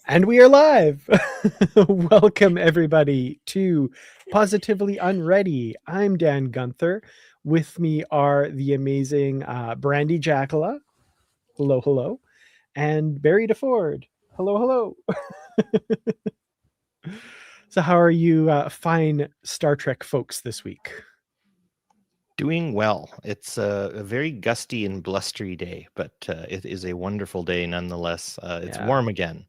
And we are live. Welcome, everybody, to Positively Unready. I'm Dan Gunther. With me are the amazing Brandi Jackola. Hello, hello. And Barry DeFord. Hello, hello. So, how are you, fine Star Trek folks, this week? Doing well. It's a very gusty and blustery day, but it is a wonderful day nonetheless. It's warm again.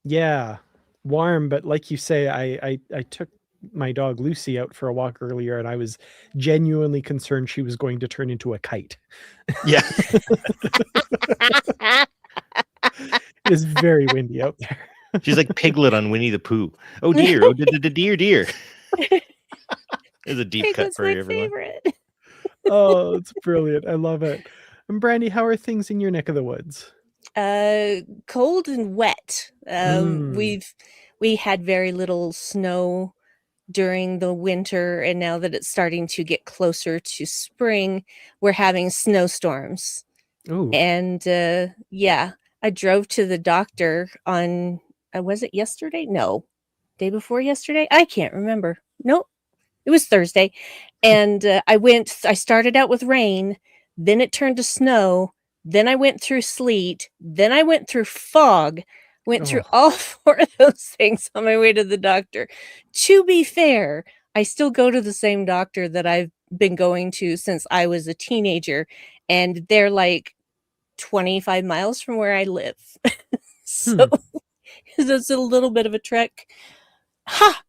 Yeah, warm, but like you say, I took my dog Lucy out for a walk earlier, and I was genuinely concerned she was going to turn into a kite. Yeah. It is very windy out there. She's like Piglet on Winnie the Pooh. Oh dear. Oh dear. It's a deep cut Piglet's for my everyone. favorite. Oh, it's brilliant. I love it. And Brandi, how are things in your neck of the woods? Cold and wet. We had very little snow during the winter, and now that it's starting to get closer to spring, we're having snowstorms. Ooh. And yeah, I drove to the doctor on was it yesterday? No. Day before yesterday? I can't remember. Nope. It was Thursday. And I started out with rain, then it turned to snow, then I went through sleet, then I went through fog, went through all four of those things on my way to the doctor. To be fair, I still go to the same doctor that I've been going to since I was a teenager, and they're like 25 miles from where I live. So it's a little bit of a trek.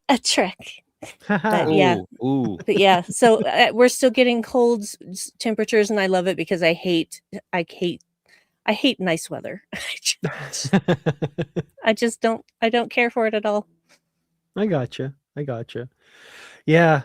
A trek. But yeah. Ooh. But yeah, so we're still getting cold temperatures, and I love it because I hate nice weather. I don't care for it at all. I gotcha. Yeah,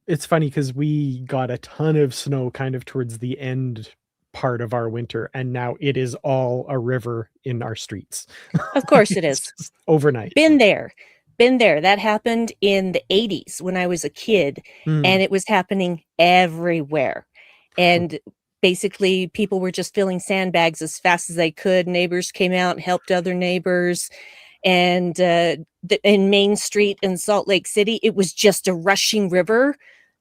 it's funny because we got a ton of snow kind of towards the end part of our winter, and now it is all a river in our streets. Of course it is. Overnight. Been there. That happened in the 80s when I was a kid, and it was happening everywhere. And basically people were just filling sandbags as fast as they could. Neighbors came out and helped other neighbors. And in Main Street in Salt Lake City, it was just a rushing river.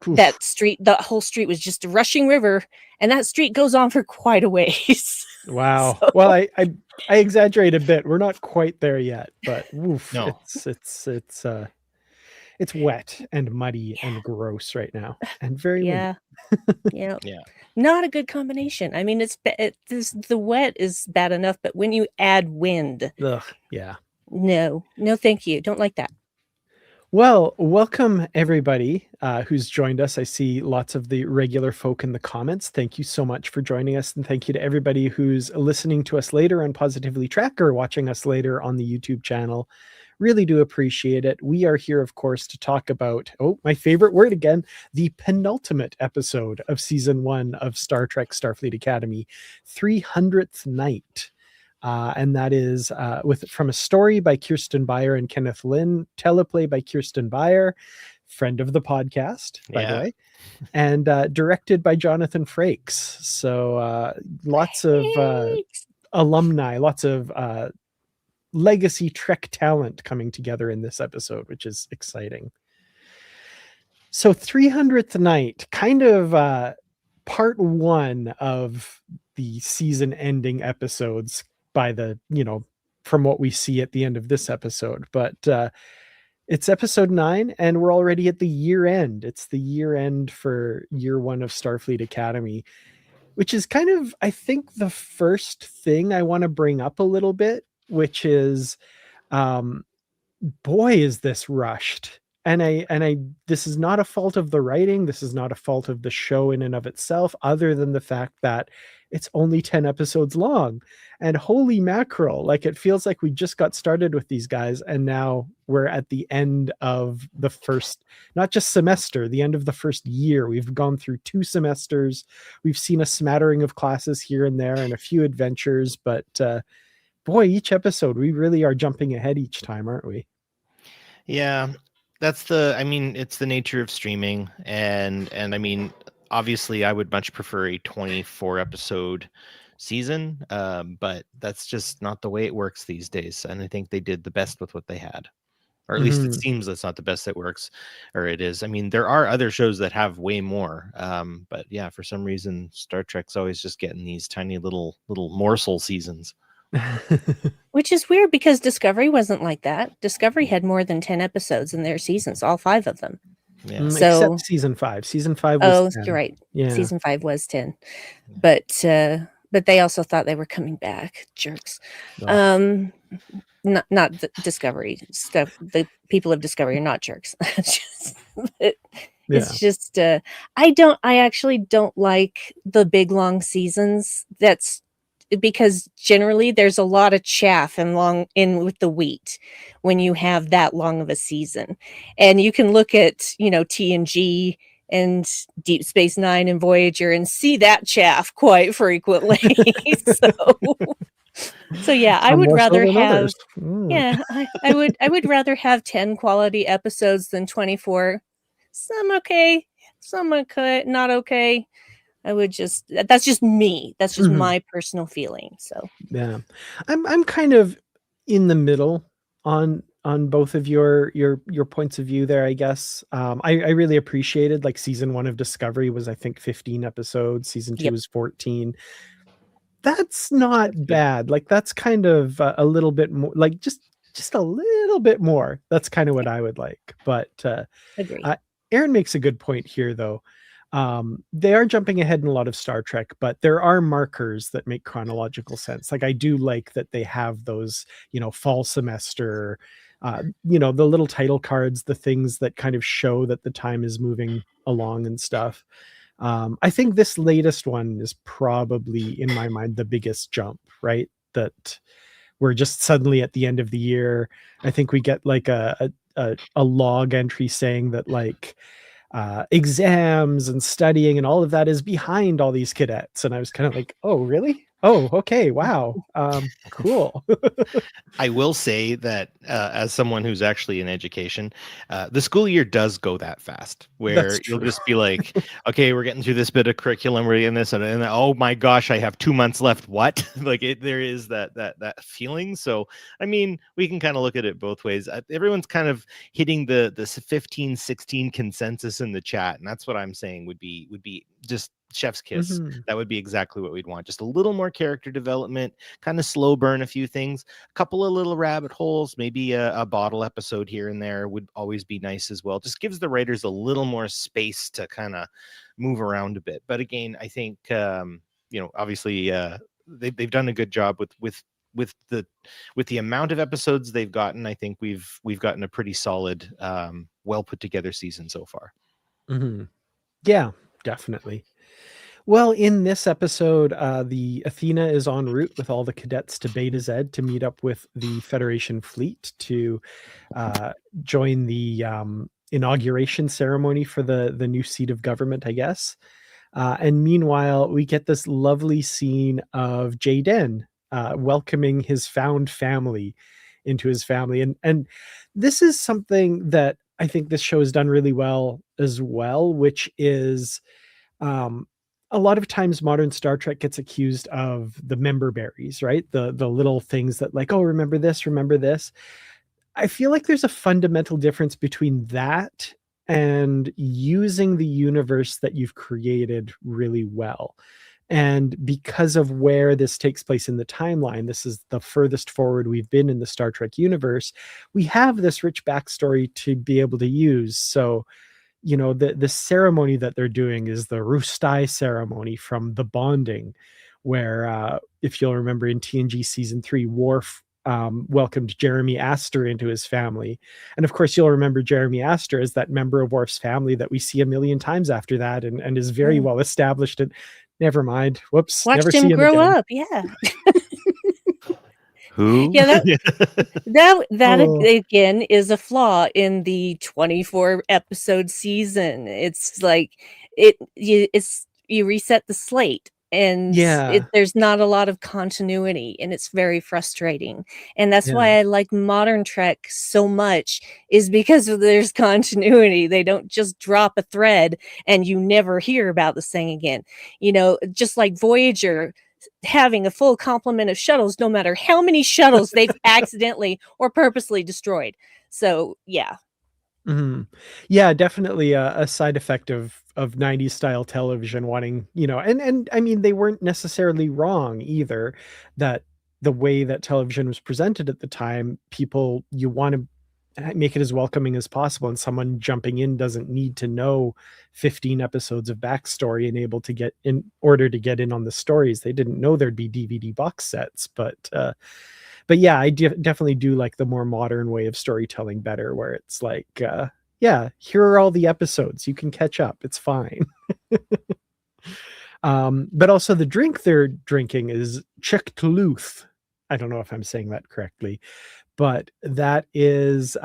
Oof. That street, the whole street was just a rushing river, and that street goes on for quite a ways. Wow. So. Well, I exaggerate a bit. We're not quite there yet, but oof, no. It's wet and muddy and gross right now, and very windy. Yeah. Not a good combination. I mean, the wet is bad enough, but when you add wind, yeah. No, thank you. Don't like that. Well, welcome everybody who's joined us. I see lots of the regular folk in the comments. Thank you so much for joining us. And thank you to everybody who's listening to us later on Positively Trek or watching us later on the YouTube channel. Really do appreciate it. We are here, of course, to talk about, my favorite word again, the penultimate episode of season 1 of Star Trek Starfleet Academy, 300th Night. And that is from a story by Kirsten Beyer and Kenneth Lynn, teleplay by Kirsten Beyer, friend of the podcast, by the way, and directed by Jonathan Frakes. So lots of alumni, lots of legacy Trek talent coming together in this episode, which is exciting. So 300th Night, kind of part 1 of the season ending episodes by the, from what we see at the end of this episode. But it's episode 9, and we're already at the year end. It's the year end for year 1 of Starfleet Academy, which is kind of, I think, the first thing I want to bring up a little bit, which is, boy, is this rushed. And this is not a fault of the writing. This is not a fault of the show in and of itself, other than the fact that it's only 10 episodes long. And holy mackerel, like, it feels like we just got started with these guys, and now we're at the end of the first, not just semester, the end of the first year. We've gone through 2 semesters. We've seen a smattering of classes here and there and a few adventures, but boy, each episode, we really are jumping ahead each time, aren't we? Yeah, it's the nature of streaming, and I mean, obviously I would much prefer a 24 episode season, but that's just not the way it works these days. And I think they did the best with what they had. Or at least it seems that's not the best that works, or it is. I mean, there are other shows that have way more, but yeah, for some reason, Star Trek's always just getting these tiny little morsel seasons. Which is weird because Discovery wasn't like that. Discovery had more than 10 episodes in their seasons, all 5 of them. Yeah. So, except season 5. Season 5 was 10. You're right. Yeah. Season 5 was 10. But they also thought they were coming back. Jerks. Oh. Not the Discovery stuff. The people of Discovery are not jerks. It's just I actually don't like the big long seasons. That's because generally there's a lot of chaff and long in with the wheat when you have that long of a season. And you can look at, TNG and Deep Space Nine and Voyager and see that chaff quite frequently. So yeah, I would rather have I would rather have 10 quality episodes than 24. Some okay, some okay, not okay. That's just me. That's just my personal feeling. So yeah, I'm kind of in the middle on both of your points of view there, I guess. I really appreciated, like, season 1 of Discovery was, I think, 15 episodes. Season 2 was 14. That's not bad. Like, that's kind of a little bit more, like, just a little bit more. That's kind of what I would like. But agree. Aaron makes a good point here, though. They are jumping ahead in a lot of Star Trek, but there are markers that make chronological sense. Like, I do like that they have those, fall semester, the little title cards, the things that kind of show that the time is moving along and stuff. I think this latest one is probably, in my mind, the biggest jump, right? That we're just suddenly at the end of the year. I think we get like a log entry saying that, like, exams and studying and all of that is behind all these cadets. And I was kind of like, oh, really? Oh, okay. Wow. Cool. I will say that as someone who's actually in education, the school year does go that fast, where you'll just be like, okay, we're getting through this bit of curriculum, we're getting this, and oh my gosh, I have 2 months left. What? Like, there is that feeling. So, I mean, we can kind of look at it both ways. Everyone's kind of hitting the 15-16 consensus in the chat, and that's what I'm saying would be just chef's kiss. That would be exactly what we'd want. Just a little more character development, kind of slow burn a few things, a couple of little rabbit holes, maybe a bottle episode here and there would always be nice as well. Just gives the writers a little more space to kind of move around a bit. But again, I think obviously they've done a good job with the amount of episodes they've gotten. I think we've gotten a pretty solid, well put together season so far. Yeah, definitely. Well, in this episode, the Athena is en route with all the cadets to Beta Z to meet up with the Federation fleet to join the inauguration ceremony for the new seat of government, I guess. And meanwhile, we get this lovely scene of Jaden welcoming his found family into his family. And this is something that I think this show has done really well as well, which is a lot of times modern Star Trek gets accused of the member berries, right? The little things that, like, oh, remember this, remember this. I feel like there's a fundamental difference between that and using the universe that you've created really well. And because of where this takes place in the timeline, this is the furthest forward we've been in the Star Trek universe. We have this rich backstory to be able to use. So, the ceremony that they're doing is the Rustai ceremony from The Bonding, where, if you'll remember, in TNG season 3, Worf welcomed Jeremy Astor into his family. And of course, you'll remember Jeremy Astor as that member of Worf's family that we see a million times after that, and is very well established. And never mind. Whoops. Watched never him see him grow again. up. Yeah. Who? Yeah, that again is a flaw in the 24 episode season. It's like you reset the slate, and there's not a lot of continuity, and it's very frustrating. And that's why I like modern Trek so much, is because there's continuity. They don't just drop a thread and you never hear about this thing again. Just like Voyager having a full complement of shuttles, no matter how many shuttles they've accidentally or purposely destroyed. So yeah. Yeah, definitely a side effect of 90s style television wanting, and I mean, they weren't necessarily wrong either, that the way that television was presented at the time, you want to make it as welcoming as possible, and someone jumping in doesn't need to know 15 episodes of backstory and able to get in order to get in on the stories. They didn't know there'd be DVD box sets, but yeah, I definitely do like the more modern way of storytelling better, where it's like, yeah, here are all the episodes. You can catch up. It's fine. But also the drink they're drinking is Chick-Tuluth. I don't know if I'm saying that correctly, but that is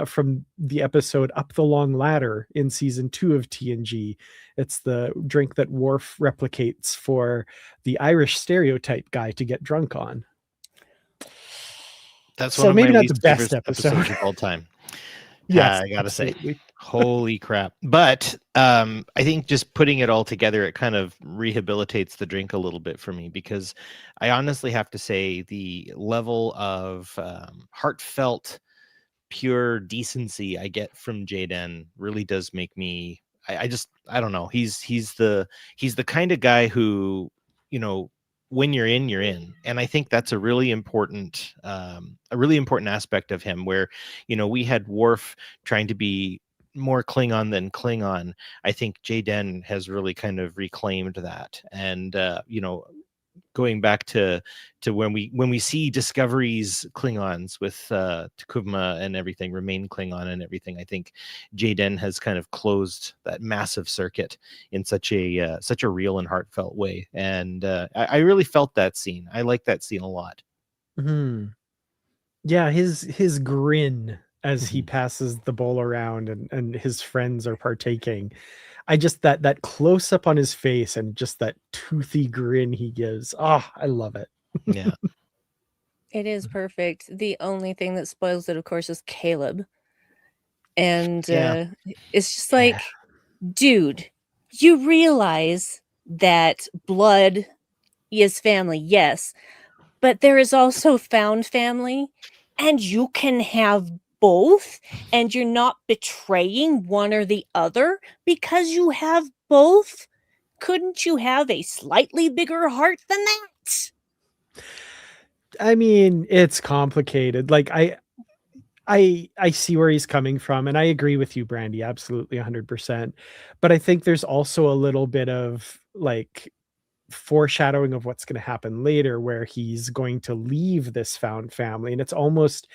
from the episode Up the Long Ladder in season 2 of TNG. It's the drink that Worf replicates for the Irish stereotype guy to get drunk on. That's So one of maybe my not the least best favorite episode. episodes of all time. Yes, I gotta absolutely. say, holy crap. But I think just putting it all together, it kind of rehabilitates the drink a little bit for me, because I honestly have to say the level of heartfelt, pure decency I get from Jaden really does make me, I don't know. He's the kind of guy who, when you're in, you're in. And I think that's a really important aspect of him, where, we had Worf trying to be more Klingon than Klingon. I think Jaden has really kind of reclaimed that. And, going back to when we see Discovery's Klingons with T'Kuvma and everything remain Klingon and everything, I think Jaden has kind of closed that massive circuit in such a real and heartfelt way. And I really felt that scene. I like that scene a lot. Yeah, his grin as he passes the bowl around and his friends are partaking. I just that close up on his face and just that toothy grin he gives. Oh, I love it. Yeah. It is perfect. The only thing that spoils it, of course, is Caleb. And it's just like, dude, you realize that blood is family, yes, but there is also found family, and you can have both, and you're not betraying one or the other because you have both. Couldn't you have a slightly bigger heart than that? I mean, it's complicated. Like I see where he's coming from, and I agree with you, Brandi, absolutely 100%. But I think there's also a little bit of like foreshadowing of what's going to happen later, where he's going to leave this found family, and it's almost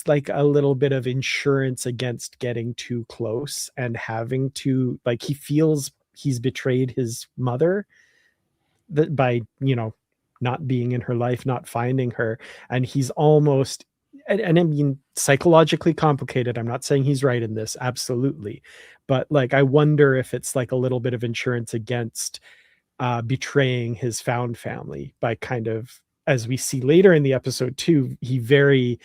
like a little bit of insurance against getting too close and having to, like, he feels he's betrayed his mother by not being in her life, not finding her, and he's almost, and I mean, psychologically complicated. I'm not saying he's right in this, absolutely, but like, I wonder if it's like a little bit of insurance against betraying his found family by kind of, as we see later in the episode too, he very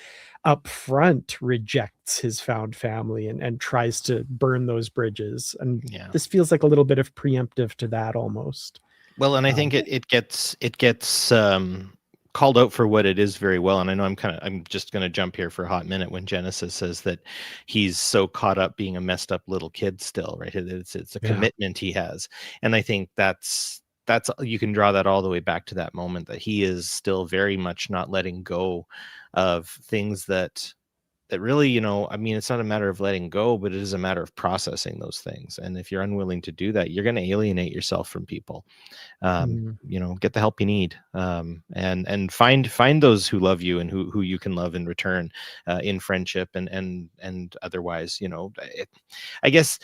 upfront rejects his found family and tries to burn those bridges. And this feels like a little bit of preemptive to that almost. Well, and I think it gets called out for what it is very well. And I know I'm just going to jump here for a hot minute when Genesis says that he's so caught up being a messed up little kid still, right? It's a commitment he has. And I think that's you can draw that all the way back to that moment, that he is still very much not letting go of things that really, I mean, it's not a matter of letting go, but it is a matter of processing those things. And if you're unwilling to do that, you're going to alienate yourself from people. Get the help you need, and find those who love you and who you can love in return, in friendship and otherwise. I guess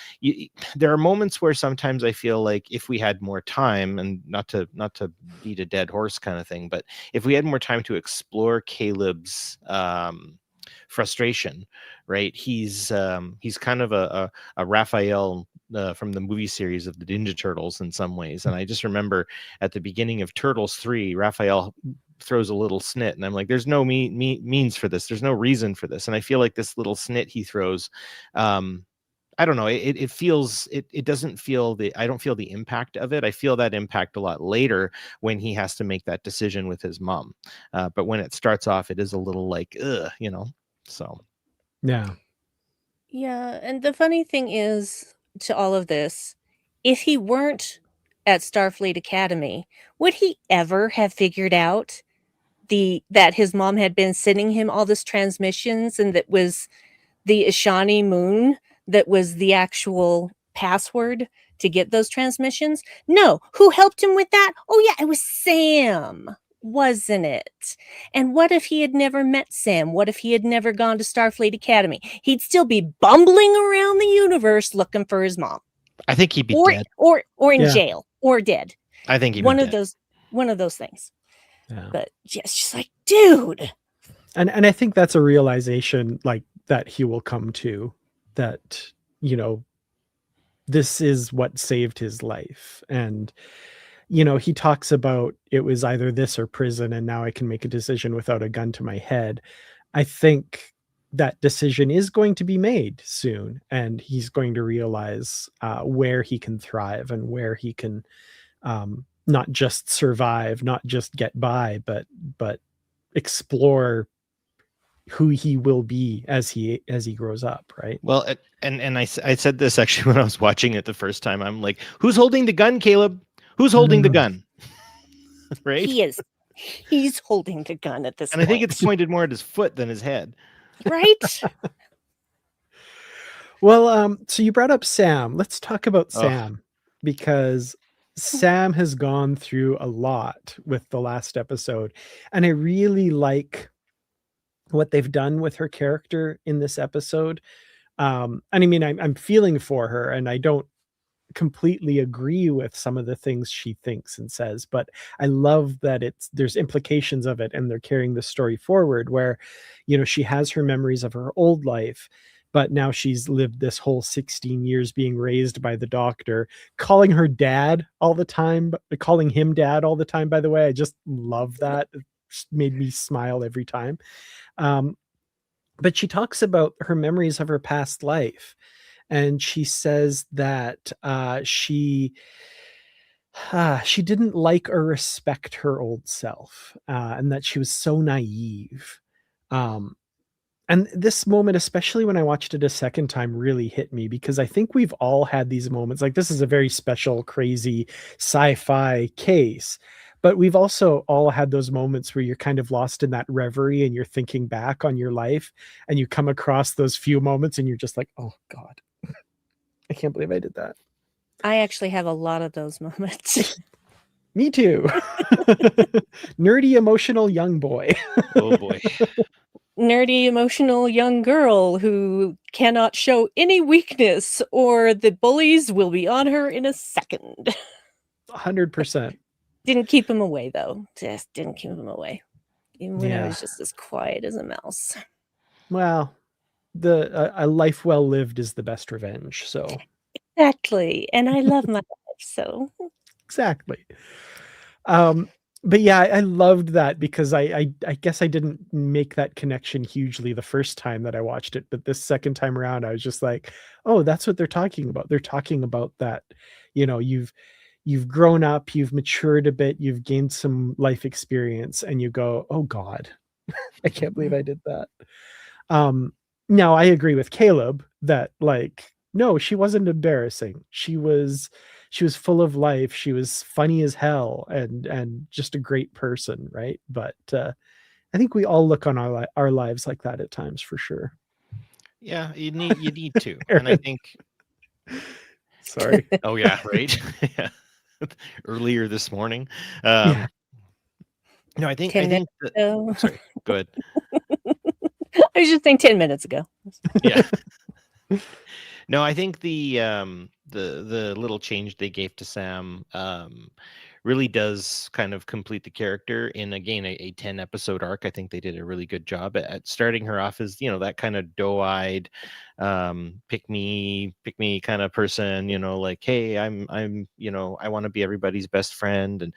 there are moments where sometimes I feel like if we had more time, and not to beat a dead horse kind of thing, but if we had more time to explore Caleb's frustration, right? He's kind of a Raphael from the movie series of the Ninja Turtles in some ways. And I just remember at the beginning of Turtles 3, Raphael throws a little snit, and I'm like, there's no means for this. There's no reason for this. And I feel like this little snit he throws I don't know. It feels it doesn't feel I don't feel the impact of it. I feel that impact a lot later when he has to make that decision with his mom. But when it starts off, it is a little like, ugh, So Yeah. Yeah, and the funny thing is to all of this, if he weren't at Starfleet Academy, would he ever have figured out that his mom had been sending him all this transmissions and that was the Ishani moon that was the actual password to get those transmissions? No. Who helped him with that? Oh yeah, it was Sam, wasn't it? And what if he had never met Sam? What if he had never gone to Starfleet Academy? He'd still be bumbling around the universe looking for his mom. I think he'd be dead. Or in Yeah. jail or dead. I think he'd one be of dead. those things. Yeah. But just like, dude. And I think that's a realization like that he will come to, that, this is what saved his life. And, he talks about it was either this or prison, and now I can make a decision without a gun to my head. I think that decision is going to be made soon, and he's going to realize where he can thrive and where he can not just survive, not just get by, but explore who he will be as he grows up, right? Well, and I said this actually when I was watching it the first time. I'm like, who's holding the gun, Caleb? Who's holding the gun? Right? He's holding the gun at this and point. I think it's pointed more at his foot than his head. Right? Well, so you brought up Sam. Let's talk about Sam, because Sam has gone through a lot with the last episode, and I really like what they've done with her character in this episode. And I mean, I'm feeling for her, and I don't completely agree with some of the things she thinks and says, but I love that there's implications of it, and they're carrying the story forward where, she has her memories of her old life, but now she's lived this whole 16 years being raised by the doctor, calling her dad all the time, calling him dad all the time. By the way, I just love that. It just made me smile every time. But she talks about her memories of her past life, and she says that she didn't like or respect her old self, and that she was so naive. And this moment, especially when I watched it a second time, really hit me, because I think we've all had these moments. Like, this is a very special, crazy sci-fi case, but we've also all had those moments where you're kind of lost in that reverie and you're thinking back on your life, and you come across those few moments and you're just like, oh God, I can't believe I did that. I actually have a lot of those moments. Me too. Nerdy, emotional young boy. Oh boy. Nerdy, emotional young girl who cannot show any weakness, or the bullies will be on her in a second. 100%. Didn't keep him away, though. Just didn't keep him away. Even when I Yeah. was just as quiet as a mouse. Well, a life well lived is the best revenge. So Exactly. And I love my life, so. exactly. But yeah, I loved that, because I guess I didn't make that connection hugely the first time that I watched it, but this second time around, I was just like, oh, that's what they're talking about. They're talking about that, you've grown up, you've matured a bit, you've gained some life experience, and you go, oh God, I can't believe I did that. Now I agree with Caleb that, like, no, she wasn't embarrassing. She was full of life. She was funny as hell, and just a great person, right? But I think we all look on our lives like that at times, for sure. Yeah, you need to. And I think Sorry. oh yeah, right. Yeah. Earlier this morning. Yeah. No, I think So, sorry, go ahead. I was just thinking 10 minutes ago. Yeah. No, I think the little change they gave to Sam really does kind of complete the character in, again, a 10 episode arc. I think they did a really good job at starting her off as, that kind of doe-eyed, pick me kind of person, like, hey, I'm I want to be everybody's best friend. And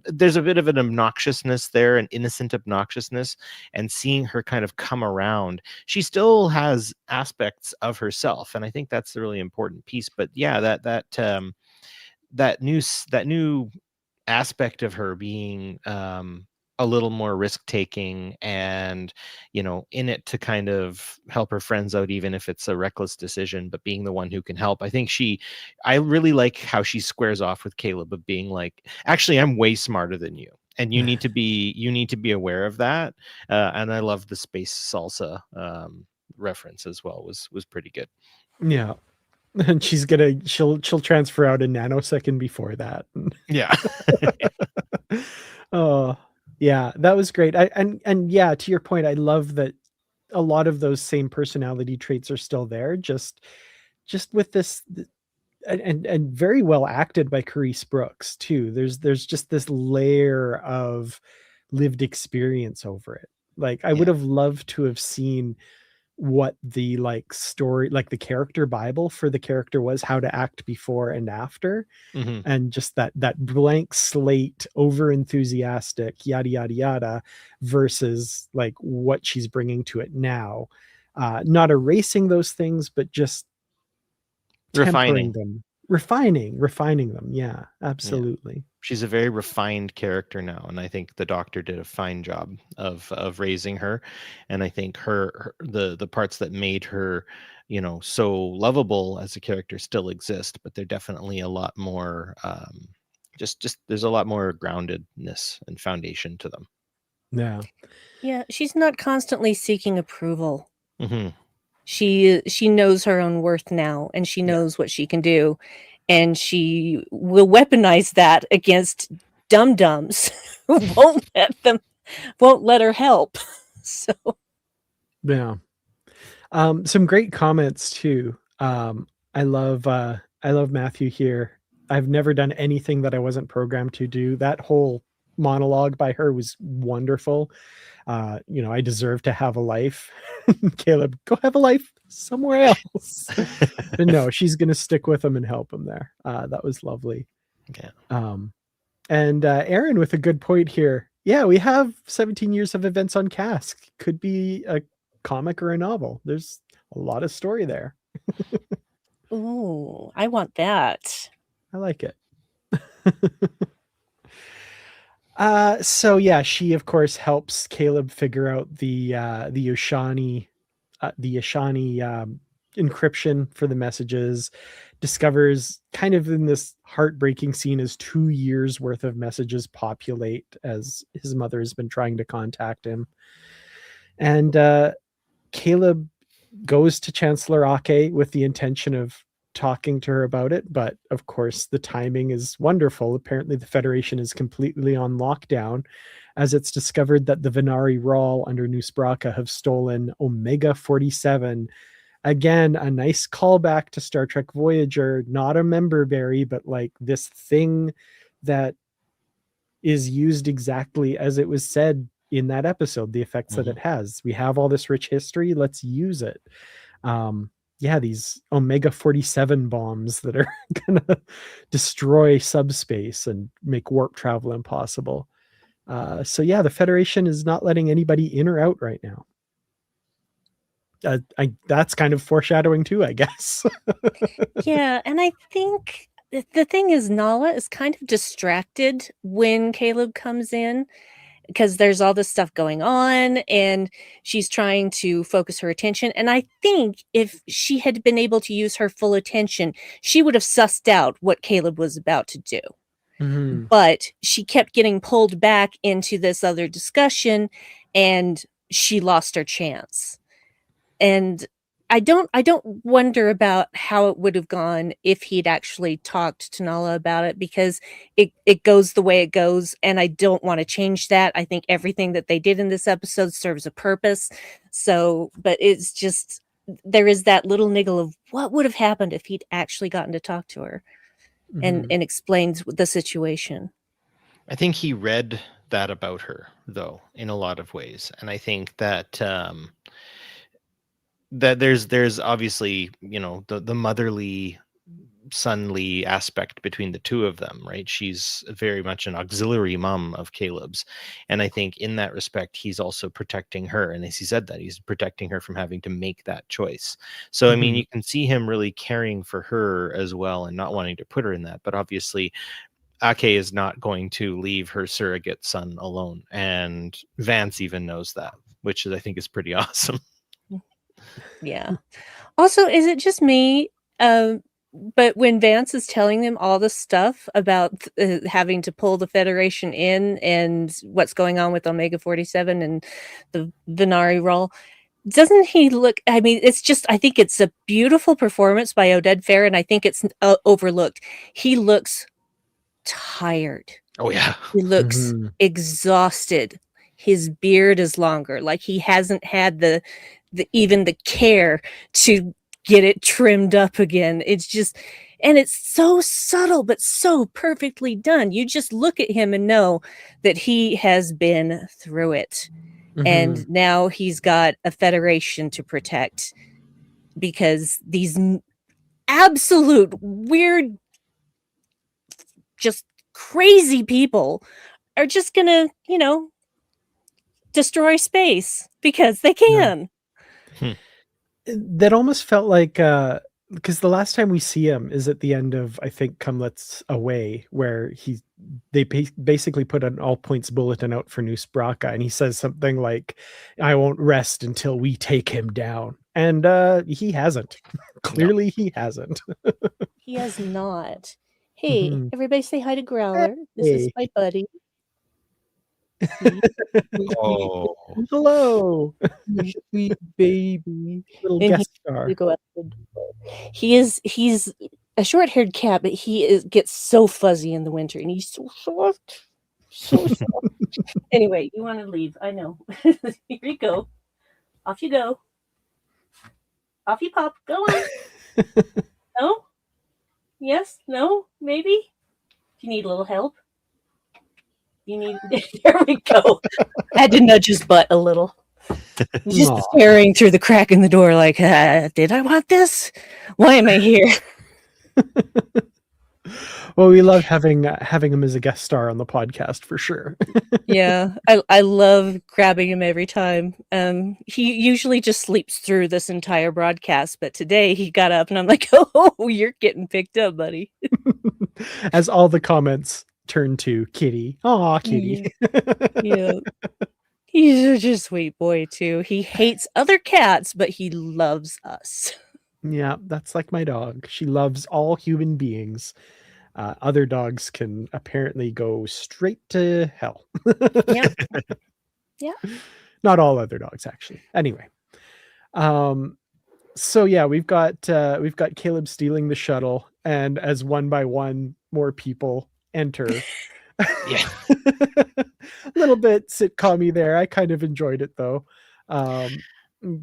there's a bit of an obnoxiousness there, an innocent obnoxiousness, and seeing her kind of come around, she still has aspects of herself, and I think that's the really important piece. But yeah, that new aspect of her being a little more risk taking, and in it to kind of help her friends out, even if it's a reckless decision, but being the one who can help. I really like how she squares off with Caleb of being like, actually, I'm way smarter than you, and you need to be aware of that. And I love the space salsa reference as well. Was pretty good. Yeah. And she'll transfer out a nanosecond before that. Yeah. Oh, yeah, that was great. And yeah, to your point, I love that a lot of those same personality traits are still there, just with this, and very well acted by Carice Brooks too. There's just this layer of lived experience over it. Like, I would have loved to have seen what the story, like the character Bible for the character was, how to act before and after. Mm-hmm. And just that blank slate, over enthusiastic, yada yada yada, versus like what she's bringing to it now. Not erasing those things, but just tempering them, refining them. Yeah, absolutely. Yeah. She's a very refined character now, and I think the Doctor did a fine job of raising her. And I think the parts that made her so lovable as a character still exist, but they're definitely a lot more just there's a lot more groundedness and foundation to them. Yeah, she's not constantly seeking approval. Mm-hmm. She knows her own worth now, and she knows what she can do, and she will weaponize that against dum-dums who won't let her help. So yeah. Some great comments too. I love Matthew here. I've never done anything that I wasn't programmed to do. That whole monologue by her was wonderful. I deserve to have a life. Caleb, go have a life somewhere else. But no, she's going to stick with him and help him there. That was lovely. Yeah. And Aaron with a good point here. Yeah, we have 17 years of events on Cask. Could be a comic or a novel. There's a lot of story there. ooh, I want that. I like it. So yeah, she of course helps Caleb figure out the Yoshani encryption for the messages, discovers kind of in this heartbreaking scene as 2 years worth of messages populate as his mother has been trying to contact him. And Caleb goes to Chancellor Ake with the intention of talking to her about it, but of course the timing is wonderful. Apparently the Federation is completely on lockdown, as it's discovered that the Venari Rawl under Nusbraka have stolen Omega 47. Again, a nice callback to Star Trek Voyager, not a member berry, but like this thing that is used exactly as it was said in that episode, the effects that it has. We have all this rich history, let's use it. These Omega 47 bombs that are gonna destroy subspace and make warp travel impossible. The Federation is not letting anybody in or out right now. That's kind of foreshadowing too, I guess. Yeah, and I think the thing is, Nala is kind of distracted when Caleb comes in, because there's all this stuff going on and she's trying to focus her attention. And I think if she had been able to use her full attention, she would have sussed out what Caleb was about to do. Mm-hmm. But she kept getting pulled back into this other discussion, and she lost her chance. And I don't wonder about how it would have gone if he'd actually talked to Nala about it, because it goes the way it goes, and I don't want to change that. I think everything that they did in this episode serves a purpose. So, but it's just, there is that little niggle of what would have happened if he'd actually gotten to talk to her. and explains the situation. I think he read that about her, though, in a lot of ways, and I think that that there's obviously, you know, the motherly sonly aspect between the two of them, right? She's very much an auxiliary mom of Caleb's, and I think in that respect he's also protecting her, and as he said that he's protecting her from having to make that choice. So I mean, you can see him really caring for her as well and not wanting to put her in that, but obviously Ake is not going to leave her surrogate son alone, and Vance even knows that, which is, I think, is pretty awesome. Yeah. Also, is it just me? But when Vance is telling them all the stuff about having to pull the Federation in and what's going on with Omega 47 and the Venari roll, doesn't he look? I mean, it's just, I think it's a beautiful performance by Oded Fair, and I think it's overlooked. He looks tired. Oh yeah, he looks exhausted. His beard is longer, like he hasn't had the even the care to get it trimmed up again. It's just, and it's so subtle but so perfectly done. You just look at him and know that he has been through it. And now he's got a Federation to protect, because these absolute weird, just crazy people are just gonna, you know, destroy space because they can. That almost felt like because the last time we see him is at the end of, I think, Come Let's Away, where they basically put an all points bulletin out for New Spraka, and he says something like, "I won't rest until we take him down," and he hasn't. Clearly, he hasn't. He has not. Hey, everybody, say hi to Growler. This is my buddy. Oh, hello, sweet baby, little guest star. He's a short-haired cat, but he gets so fuzzy in the winter, and he's so soft, so soft. Anyway, you want to leave? I know. Here you go. Off you go. Off you pop. Go on. No? Yes? No? Maybe? Do you need a little help? You need. There we go. I had to nudge his butt a little. Just staring through the crack in the door, like, did I want this? Why am I here? Well, we love having him as a guest star on the podcast for sure. Yeah, I love grabbing him every time. He usually just sleeps through this entire broadcast, but today he got up and I'm like, oh, you're getting picked up, buddy. As all the comments turn to Kitty. Aw, Kitty. Yeah. He's such a sweet boy too. He hates other cats, but he loves us. Yeah, that's like my dog. She loves all human beings. Other dogs can apparently go straight to hell. Yeah. Yeah. Not all other dogs, actually. Anyway. So yeah, we've got Caleb stealing the shuttle, and as one by one more people enter. yeah. A little bit sitcom-y there. I kind of enjoyed it though.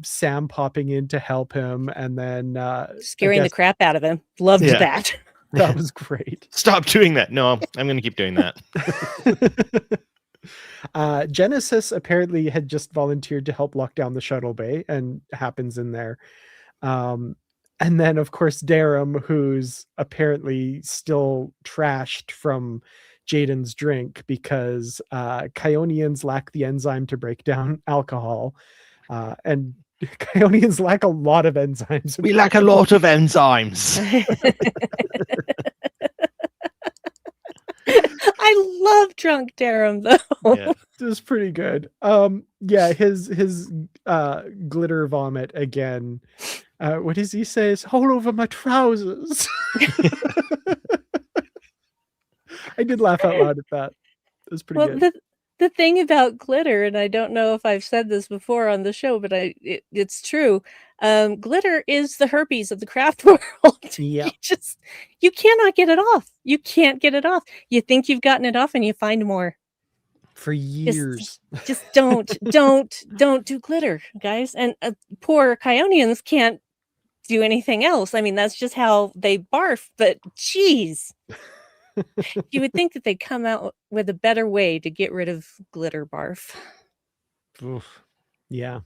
Sam popping in to help him, and then scaring the crap out of him. Loved that. That was great. Stop doing that. No, I'm going to keep doing that. Genesis apparently had just volunteered to help lock down the shuttle bay, and happens in there. And then, of course, Darum, who's apparently still trashed from Jaden's drink because Kyonians lack the enzyme to break down alcohol. And Kyonians lack a lot of enzymes. We lack a lot of enzymes. I love drunk Darum though. Yeah, it was pretty good. Yeah, his glitter vomit again. What does he say? Is all over my trousers. I did laugh out loud at that. It was pretty good. The thing about glitter, and I don't know if I've said this before on the show, but it's true. Glitter is the herpes of the craft world. Yeah. You cannot get it off. You can't get it off. You think you've gotten it off and you find more. For years. Just don't do glitter, guys. And poor Kyonians can't do anything else. I mean, that's just how they barf. But geez, you would think that they'd come out with a better way to get rid of glitter barf. Oof. Yeah.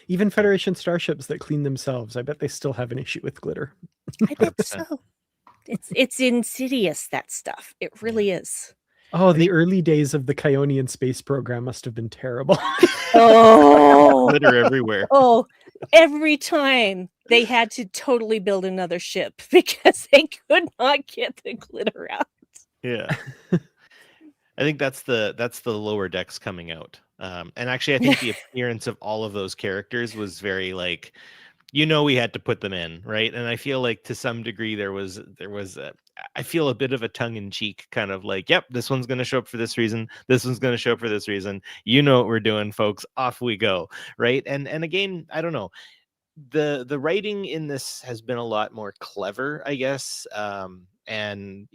Even Federation starships that clean themselves, I bet they still have an issue with glitter. I bet so. It's insidious, that stuff. It really is. Oh, the early days of the Kionian space program must have been terrible. Oh, Glitter everywhere. oh, every time they had to totally build another ship because they could not get the glitter out. Yeah. I think that's the lower decks coming out. And actually, I think the appearance of all of those characters was very like, we had to put them in, right? And I feel like to some degree there was I feel a bit of a tongue-in-cheek kind of like, yep, this one's going to show up for this reason. This one's going to show up for this reason. You know what we're doing, folks. Off we go, right? And again, I don't know. The writing in this has been a lot more clever, I guess. And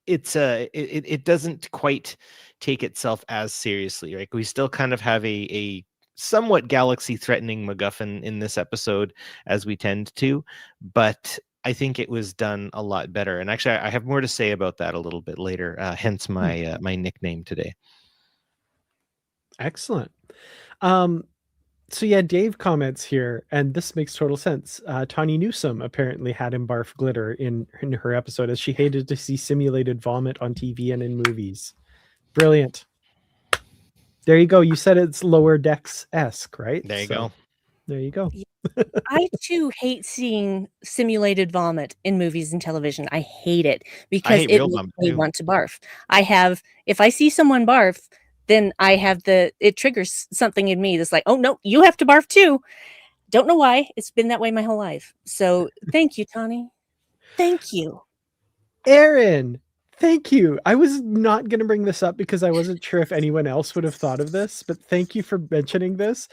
it doesn't quite take itself as seriously, right? We still kind of have a somewhat galaxy threatening MacGuffin in this episode, as we tend to, but I think it was done a lot better. And actually, I have more to say about that a little bit later, hence my my nickname today. Excellent. So yeah, Dave comments here, and this makes total sense. Tawny Newsome apparently had him barf glitter in her episode, as she hated to see simulated vomit on TV and in movies. Brilliant. There you go. You said it's lower decks-esque, right? There you go. There you go. I too hate seeing simulated vomit in movies and television. I hate it because it makes me want to barf. If I see someone barf, then it triggers something in me that's like, oh no, you have to barf too. Don't know why. It's been that way my whole life. So thank you, Tawny. Thank you. Aaron, thank you. I was not going to bring this up because I wasn't sure if anyone else would have thought of this, but thank you for mentioning this.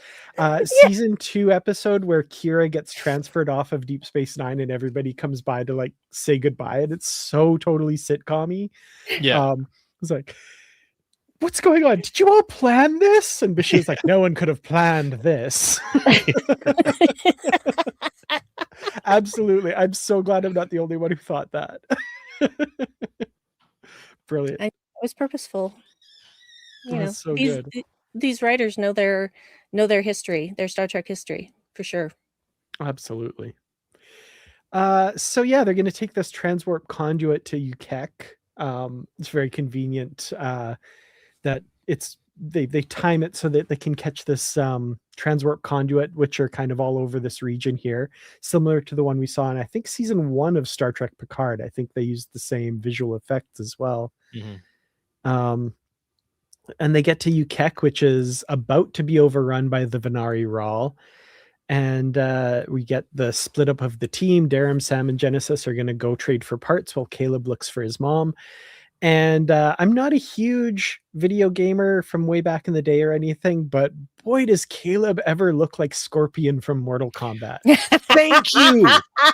Season 2 episode where Kira gets transferred off of Deep Space Nine and everybody comes by to like say goodbye, and it's so totally sitcom-y. Yeah. It's like, what's going on? Did you all plan this? And Bashir's like, no one could have planned this. Absolutely. I'm so glad I'm not the only one who thought that. Brilliant. It was purposeful. So good. These writers know their history, their Star Trek history, for sure. Absolutely. So yeah, they're going to take this transwarp conduit to Ukek. It's very convenient that they time it so that they can catch this transwarp conduit, which are kind of all over this region here, similar to the one we saw in, I think, season 1 of Star Trek Picard. I think they used the same visual effects as well. Mm-hmm. And they get to Ukek, which is about to be overrun by the Venari Raal. And we get the split up of the team. Darum, Sam, and Genesis are going to go trade for parts while Caleb looks for his mom. And I'm not a huge video gamer from way back in the day or anything, but boy, does Caleb ever look like Scorpion from Mortal Kombat. Thank you.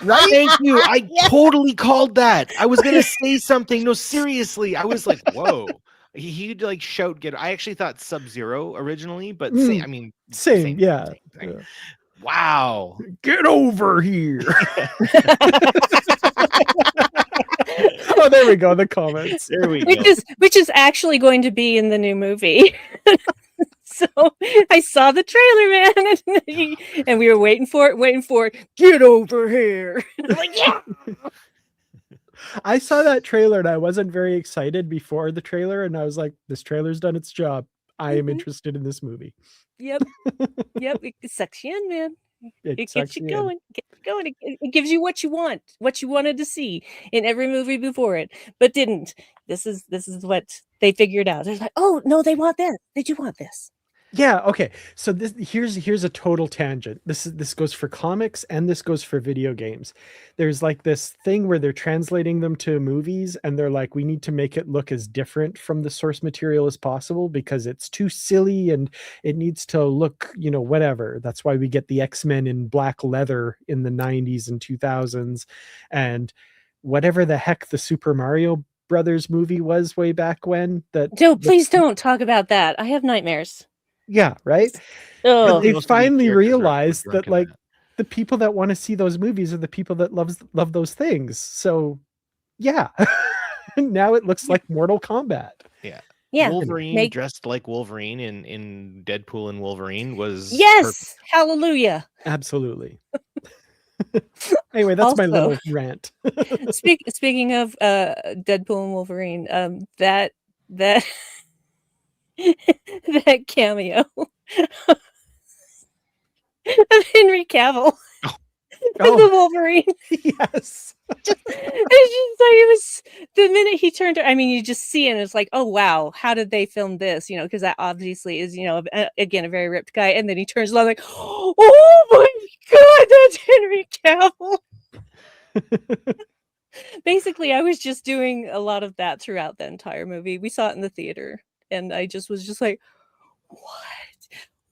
Right? Thank you. I totally called that. I was going to say something. No, seriously. I was like, whoa. He'd like shout, get. I actually thought Sub-Zero originally, but same. Yeah. Wow. Get over here. Oh, there we go. The comments. There we go. Which is actually going to be in the new movie. So I saw the trailer, man, and we were waiting for it. Get over here. I'm like, yeah. I saw that trailer and I wasn't very excited before the trailer, and I was like, this trailer's done its job. I am interested in this movie. Yep. It sucks you in, man. It gets you going. It gives you what you want, what you wanted to see in every movie before it, but didn't. This is what they figured out. They're like, oh no, they want this. They do want this. Yeah. Okay. So here's a total tangent. This goes for comics and this goes for video games. There's like this thing where they're translating them to movies and they're like, we need to make it look as different from the source material as possible because it's too silly and it needs to look, whatever. That's why we get the X-Men in black leather in the 90s and 2000s, and whatever the heck the Super Mario Brothers movie was way back when. Please don't talk about that. I have nightmares. Yeah, right. Oh. They finally realized that, like, the people that want to see those movies are the people that love those things. So yeah. Now it looks like Mortal Kombat. Yeah. Yeah. Wolverine dressed like Wolverine in Deadpool and Wolverine was Yes. perfect. Hallelujah. Absolutely. Anyway, that's my little rant. Speaking of Deadpool and Wolverine, that that cameo of Henry Cavill as the Wolverine. Yes. It's just like it was the minute he turned. I mean, you just see it, and it's like, oh wow, how did they film this? You know, because that obviously is, you know, again, a very ripped guy, and then he turns around like, oh my god, that's Henry Cavill. Basically, I was just doing a lot of that throughout the entire movie. We saw it in the theater, and I was just like,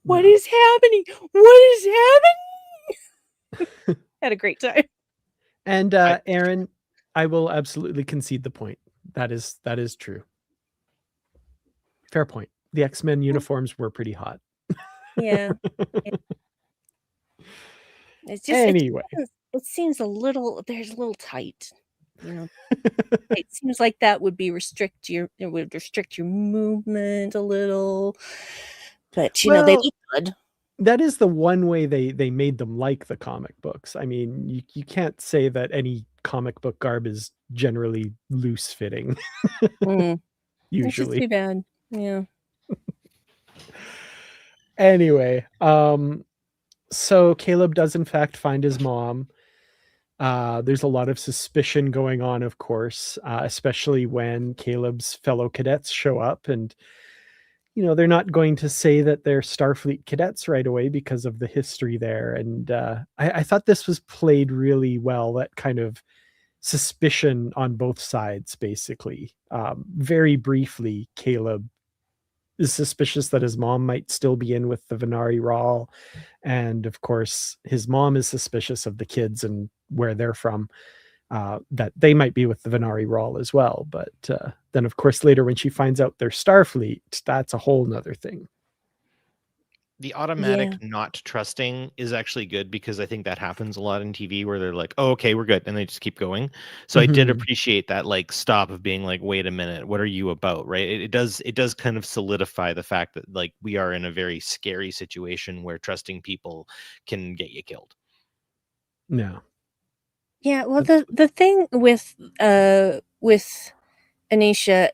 what is happening? What is happening? Had a great time. And Aaron, I will absolutely concede the point. That is true. Fair point. The X-Men uniforms were pretty hot. Yeah. It's just anyway. It seems a little tight. You know, it seems like that would restrict your movement a little. But you know, they look good. That is the one way they made them like the comic books. I mean, you can't say that any comic book garb is generally loose fitting. Usually. It's too bad. Yeah. Anyway, so Caleb does in fact find his mom. There's a lot of suspicion going on, of course, especially when Caleb's fellow cadets show up, and you know, they're not going to say that they're Starfleet cadets right away because of the history there. And I thought this was played really well, that kind of suspicion on both sides, basically. Very briefly, Caleb is suspicious that his mom might still be in with the Venari Rawl. And of course, his mom is suspicious of the kids and where they're from. That they might be with the Venari Rawl as well. But then, of course, later when she finds out they're Starfleet, that's a whole nother thing. The automatic not trusting is actually good, because I think that happens a lot in TV where they're like, oh, okay, we're good. And they just keep going. So I did appreciate that, like, stop of being like, wait a minute, what are you about? Right. It does kind of solidify the fact that, like, we are in a very scary situation where trusting people can get you killed. No. Yeah, well, the thing with Anisha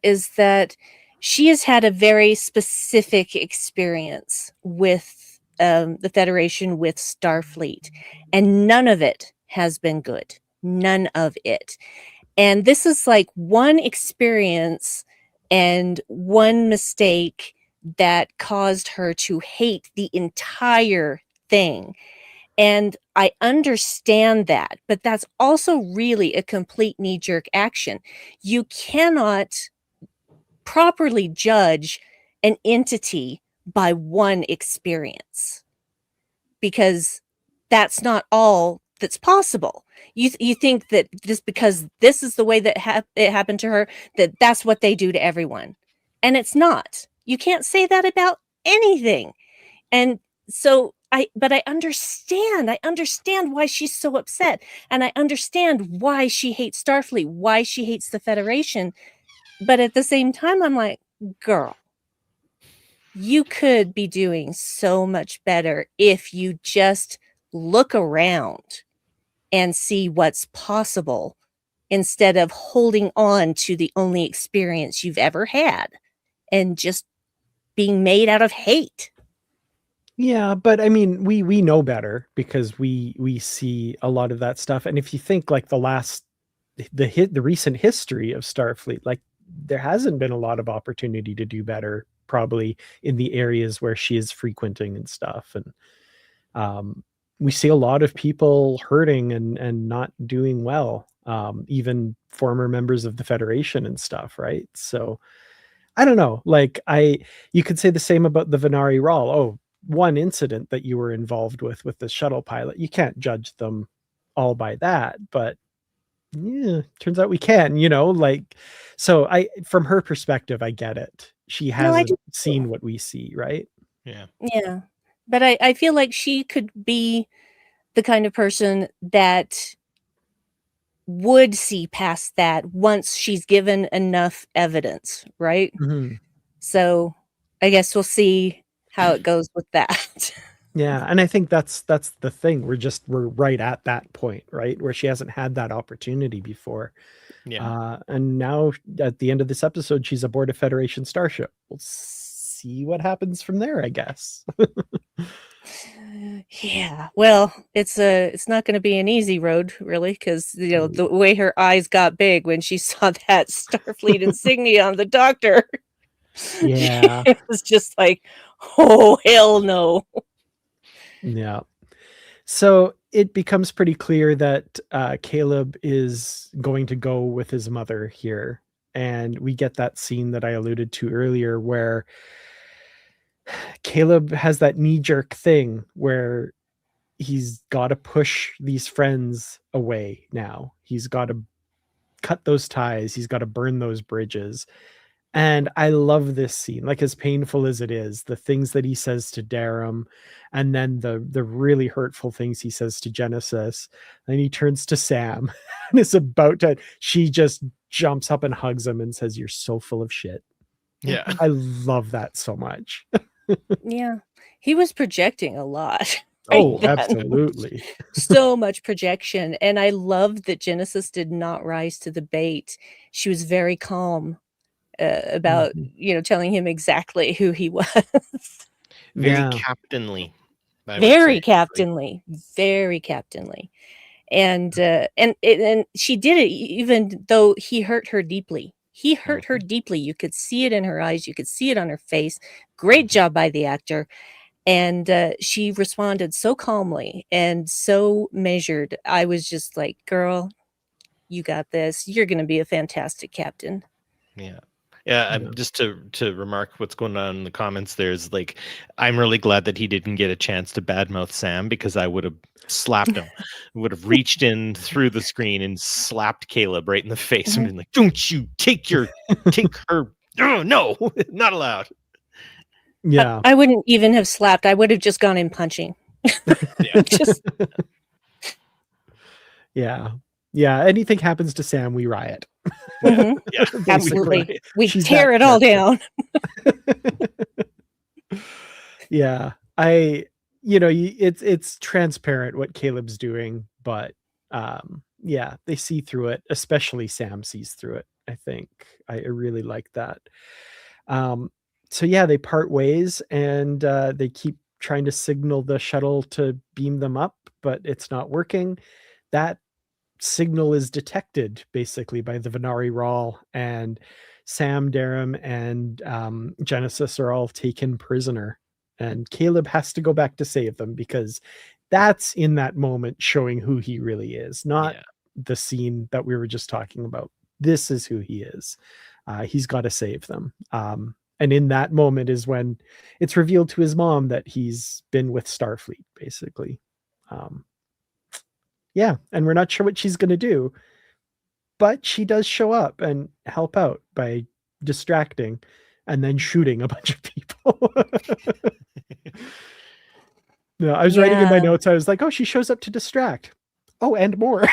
is that she has had a very specific experience with the Federation, with Starfleet, and none of it has been good. None of it. And this is like one experience and one mistake that caused her to hate the entire thing. And I understand that, but that's also really a complete knee-jerk action. You cannot properly judge an entity by one experience, because that's not all that's possible. You think that just because this is the way that it happened to her, that's what they do to everyone. And it's not. You can't say that about anything. And so I understand why she's so upset, and I understand why she hates Starfleet, why she hates the Federation. But at the same time, I'm like, girl, you could be doing so much better if you just look around and see what's possible, instead of holding on to the only experience you've ever had and just being made out of hate. Yeah, but I mean, we know better, because we see a lot of that stuff. And if you think like the recent history of Starfleet, like, there hasn't been a lot of opportunity to do better, probably in the areas where she is frequenting and stuff. And we see a lot of people hurting and not doing well, even former members of the Federation and stuff, right? So I don't know. Like, you could say the same about the Venari Rawl. Oh, one incident that you were involved with the shuttle pilot, you can't judge them all by that. But yeah, turns out we can, you know, like, so from her perspective, I get it. She hasn't seen what we see, right? Yeah. Yeah. But I feel like she could be the kind of person that would see past that once she's given enough evidence, right? Mm-hmm. So I guess we'll see how it goes with that. Yeah, and I think that's the thing. We're right at that point, right? Where she hasn't had that opportunity before. Yeah. And now at the end of this episode, she's aboard a Federation starship. We'll see what happens from there, I guess. Yeah, well, it's not going to be an easy road, really, because the way her eyes got big when she saw that Starfleet insignia on the doctor. Yeah. It was just like, oh, hell no. Yeah. So it becomes pretty clear that Caleb is going to go with his mother here. And we get that scene that I alluded to earlier where Caleb has that knee-jerk thing where he's got to push these friends away now. He's got to cut those ties. He's got to burn those bridges. And I love this scene, like as painful as it is, the things that he says to Darum, and then the really hurtful things he says to Genesis. And he turns to Sam and is about to, she just jumps up and hugs him and says, "You're so full of shit." Yeah. I love that so much. Yeah, he was projecting a lot. Oh, then. absolutely. So much projection. And I loved that Genesis did not rise to the bait. She was very calm about, telling him exactly who he was. Very Yeah. captainly. Very captainly. Very captainly. And she did it even though he hurt her deeply. He hurt her deeply. You could see it in her eyes. You could see it on her face. Great job by the actor. And she responded so calmly and so measured. I was just like, girl, you got this. You're going to be a fantastic captain. Yeah. Yeah, just to remark what's going on in the comments, there's like, I'm really glad that he didn't get a chance to badmouth Sam, because I would have slapped him. Would have reached in through the screen and slapped Caleb right in the face and been like, "Don't you take her, oh, no, not allowed." Yeah. I wouldn't even have slapped. I would have just gone in punching. Yeah. Yeah. Yeah. Anything happens to Sam, we riot. Yeah, absolutely. We tear it all down. Yeah. It's transparent what Caleb's doing, but yeah, they see through it, especially Sam sees through it. I think I really like that. So yeah, they part ways and they keep trying to signal the shuttle to beam them up, but it's not working. That signal is detected basically by the Venari Rawl, and Sam, Darum, and Genesis are all taken prisoner, and Caleb has to go back to save them, because that's in that moment showing who he really is, not the scene that we were just talking about. This is who he is. He's got to save them. And in that moment is when it's revealed to his mom that he's been with Starfleet, basically. Yeah, and we're not sure what she's going to do, but she does show up and help out by distracting and then shooting a bunch of people. No, I was writing in my notes. I was like, oh, she shows up to distract. Oh, and more.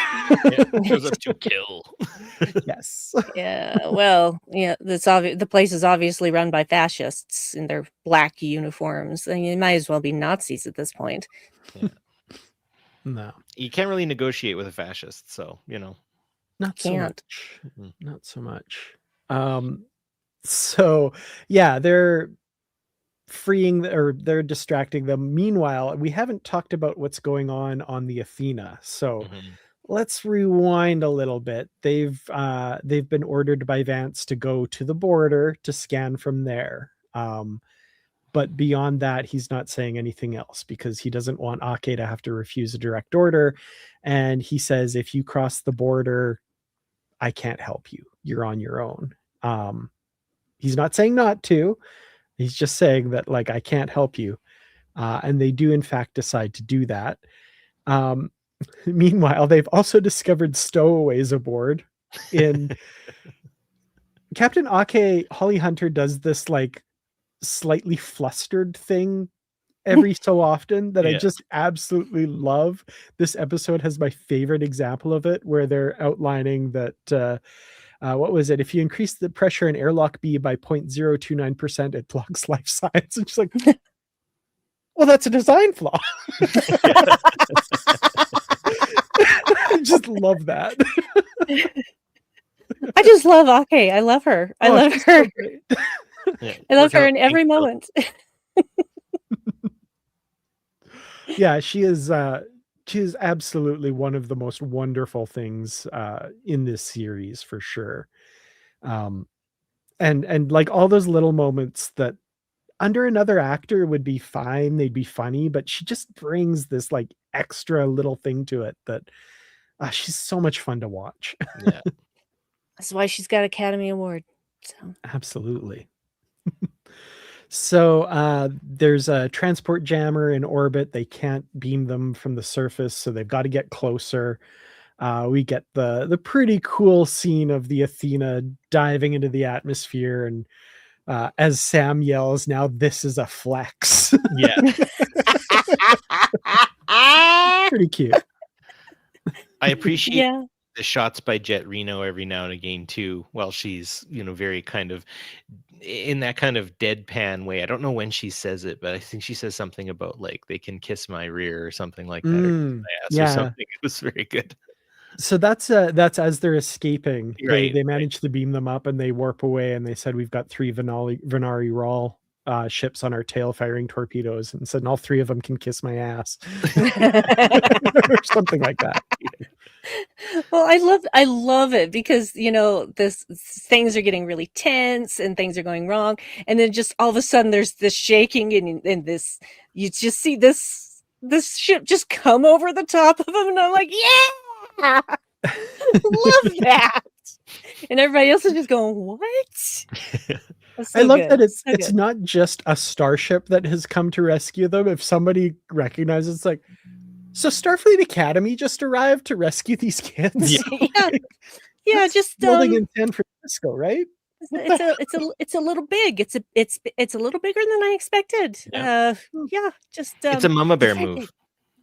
Shows up to kill. Yes. Yeah, well, that's obvious. The place is obviously run by fascists in their black uniforms. I mean, it might as well be Nazis at this point. Yeah. No, you can't really negotiate with a fascist, so not so much. Not so much. So yeah, they're they're distracting them. Meanwhile, we haven't talked about what's going on the Athena. So let's rewind a little bit. They've been ordered by Vance to go to the border to scan from there. But beyond that, he's not saying anything else, because he doesn't want Ake to have to refuse a direct order. And he says, if you cross the border, I can't help you. You're on your own. He's not saying not to. He's just saying that, like, I can't help you. And they do, in fact, decide to do that. Meanwhile, they've also discovered stowaways aboard. In Captain Ake, Holly Hunter does this, like, slightly flustered thing every so often that I Yeah. just absolutely love. This episode has my favorite example of it, where they're outlining that what was it? If you increase the pressure in airlock B by 0.029%, it blocks life signs. And she's like, well, that's a design flaw. I just love that. I just love Ake. I love her. I love she's her. so great. Yeah, I love work her out in every pink pill. moment. Yeah, she is absolutely one of the most wonderful things in this series for sure. And like all those little moments that under another actor would be fine, they'd be funny, but she just brings this like extra little thing to it that she's so much fun to watch. Yeah. That's why she's got Academy Award. So. Absolutely. So there's a transport jammer in orbit. They can't beam them from the surface, so they've got to get closer. We get the pretty cool scene of the Athena diving into the atmosphere, and as Sam yells, "Now this is a flex." Yeah. Pretty cute. I appreciate Yeah. the shots by Jet Reno every now and again too, while she's, very kind of in that kind of deadpan way. I don't know when she says it, but I think she says something about like they can kiss my rear or something like that, or kiss my ass or something. It was very good. So that's as they're escaping. Right, They manage to beam them up and they warp away, and they said we've got 3 Venari Rawl ships on our tail firing torpedoes, and said, and all 3 of them can kiss my ass. Or something like that. Well, I love it because things are getting really tense and things are going wrong, and then just all of a sudden there's this shaking and this, you just see this ship just come over the top of them, and I'm like, yeah, love that. And everybody else is just going, what? So I love good. that it's good. not just a starship that has come to rescue them. If somebody recognizes, it's like, so Starfleet Academy just arrived to rescue these kids. Yeah, just building in San Francisco, right? It's a little big. It's a little bigger than I expected. It's a mama bear move.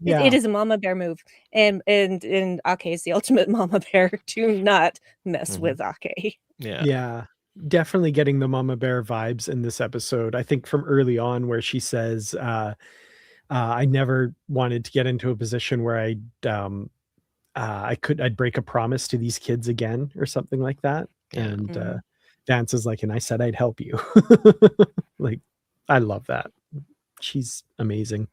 It is a mama bear move, and Ake is the ultimate mama bear. Do not mess with Ake. Yeah, definitely getting the mama bear vibes in this episode. I think from early on, where she says, "I never wanted to get into a position where I'd break a promise to these kids again," or something like that. Yeah. And Vance is like, "And I said I'd help you." Like, I love that. She's amazing.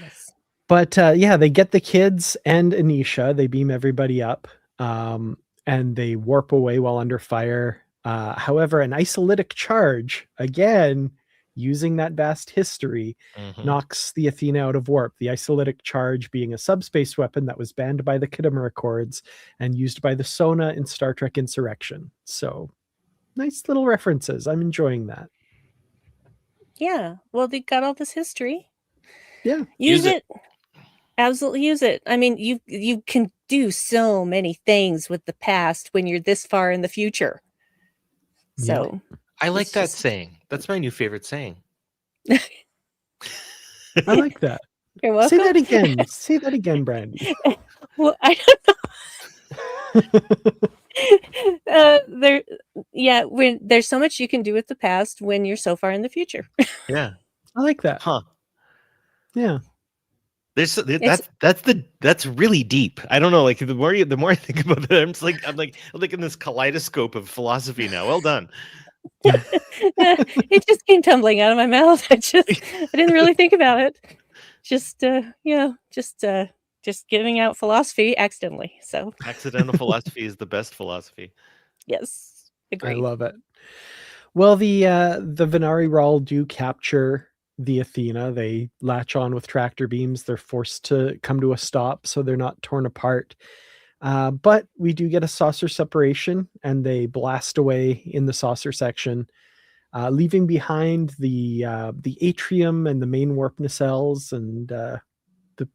Yes. But they get the kids and Anisha. They beam everybody up, and they warp away while under fire. However, an isolytic charge, again, using that vast history, knocks the Athena out of warp. The isolytic charge being a subspace weapon that was banned by the Khitomer Accords and used by the Sona in Star Trek Insurrection. So, nice little references. I'm enjoying that. Yeah. Well, they got all this history. Yeah. Use it. Absolutely use it. I mean, you can do so many things with the past when you're this far in the future. So I like that saying. That's my new favorite saying. I like that. You're welcome. Say that again. Say that again, Brandi. Well, I don't know. When there's so much you can do with the past when you're so far in the future. Yeah. I like that. Huh. Yeah. That's really deep. I don't know. Like the more I think about it, I'm like in this kaleidoscope of philosophy now. Well done. It just came tumbling out of my mouth. I didn't really think about it. Just giving out philosophy accidentally. So accidental philosophy is the best philosophy. Yes, agreed. I love it. Well, the Venari Rawl do capture the Athena. They latch on with tractor beams. They're forced to come to a stop so they're not torn apart. But we do get a saucer separation, and they blast away in the saucer section, leaving behind the atrium and the main warp nacelles, and the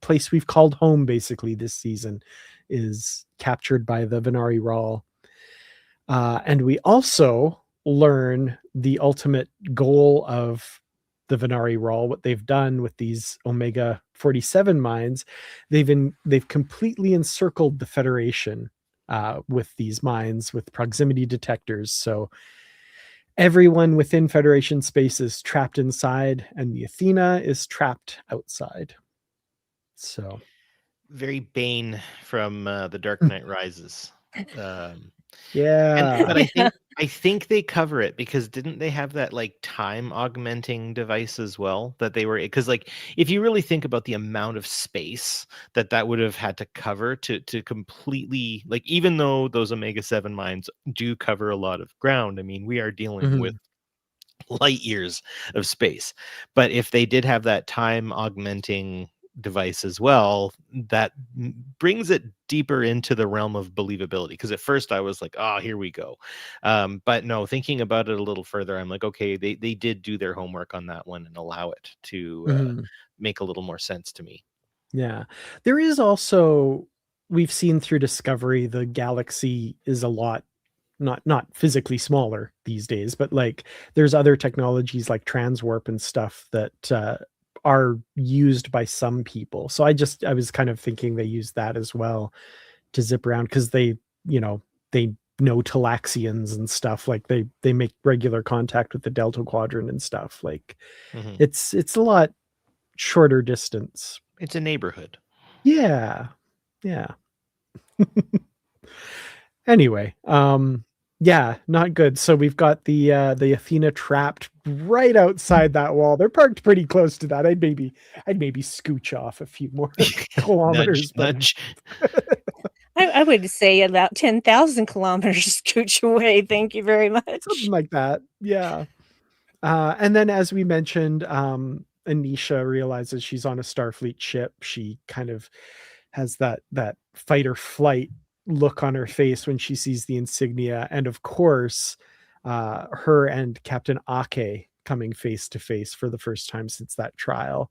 place we've called home basically this season is captured by the Venari Rawl. And we also learn the ultimate goal of the Venari Rawl, what they've done with these Omega-47 mines, they've completely encircled the Federation with these mines with proximity detectors. So everyone within Federation space is trapped inside, and the Athena is trapped outside. So very Bane from The Dark Knight Rises. yeah. But I think they cover it, because didn't they have that like time augmenting device as well that they were, because like if you really think about the amount of space that would have had to cover to completely, like, even though those Omega-7 mines do cover a lot of ground, I mean, we are dealing with light years of space. But if they did have that time augmenting device as well, that brings it deeper into the realm of believability, because at first I was like, oh, here we go, but no, thinking about it a little further, I'm like, okay, they did do their homework on that one and allow it to make a little more sense to me. Yeah, there is also, we've seen through Discovery, the galaxy is a lot not physically smaller these days, but like there's other technologies like transwarp and stuff that are used by some people. So I was kind of thinking they use that as well to zip around, because they know Talaxians and stuff, like they make regular contact with the Delta Quadrant and stuff. Like it's a lot shorter distance. It's a neighborhood. Yeah. Anyway, yeah, not good. So we've got the Athena trapped right outside that wall. They're parked pretty close to that. I'd maybe scooch off a few more kilometers. Nudge. I would say about 10,000 kilometers scooch away. Thank you very much. Something like that. Yeah. And then, as we mentioned, Anisha realizes she's on a Starfleet ship. She kind of has that fight or flight look on her face when she sees the insignia, and of course her and Captain Ake coming face to face for the first time since that trial.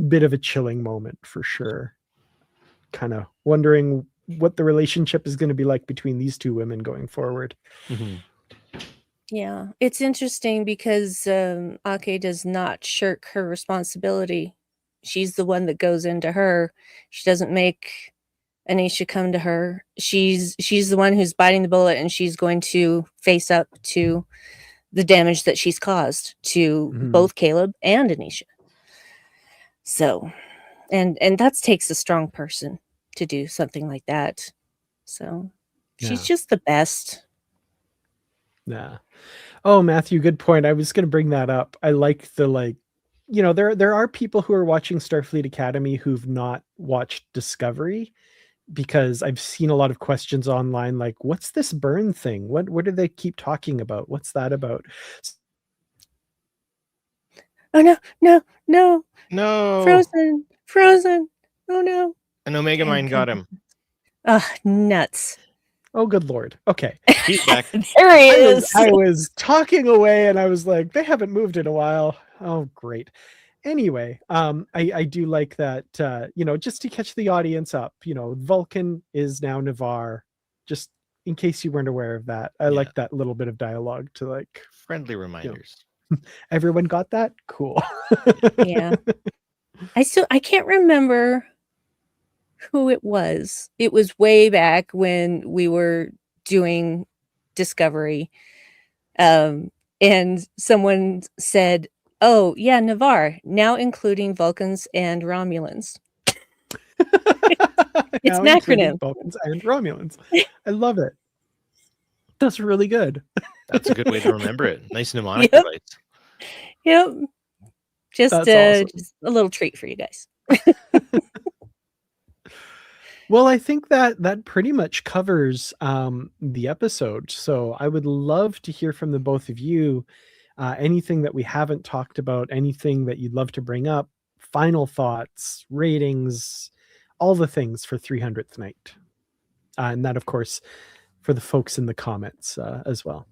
Bit of a chilling moment for sure. Kind of wondering what the relationship is going to be like between these two women going forward. Yeah, it's interesting because Ake does not shirk her responsibility. She's the one that goes into her. She doesn't make Anisha come to her. She's the one who's biting the bullet, and she's going to face up to the damage that she's caused to both Caleb and Anisha. So, and that takes a strong person to do something like that. So, she's just the best. Yeah. Oh, Matthew, good point. I was going to bring that up. I like the there are people who are watching Starfleet Academy who've not watched Discovery, because I've seen a lot of questions online like, what's this burn thing? What do they keep talking about? What's that about? Oh no. Frozen. Oh no. An Omega mine got him. Nuts. Oh, good Lord. Okay. He's back. There he is. I was talking away and I was like, they haven't moved in a while. Oh, great. Anyway, I do like that, just to catch the audience up, Vulcan is now Navarre, just in case you weren't aware of that. I like that little bit of dialogue to like friendly reminders. Everyone got that? Cool. Yeah. I can't remember who it was. It was way back when we were doing Discovery. And someone said, oh, yeah, Navarre, now including Vulcans and Romulans. It's an acronym. Vulcans and Romulans. I love it. That's really good. That's a good way to remember it. Nice mnemonic device. Yep. Just a little treat for you guys. Well, I think that pretty much covers the episode. So I would love to hear from the both of you. Anything that we haven't talked about, anything that you'd love to bring up, final thoughts, ratings, all the things for 300th Night. And that, of course, for the folks in the comments as well.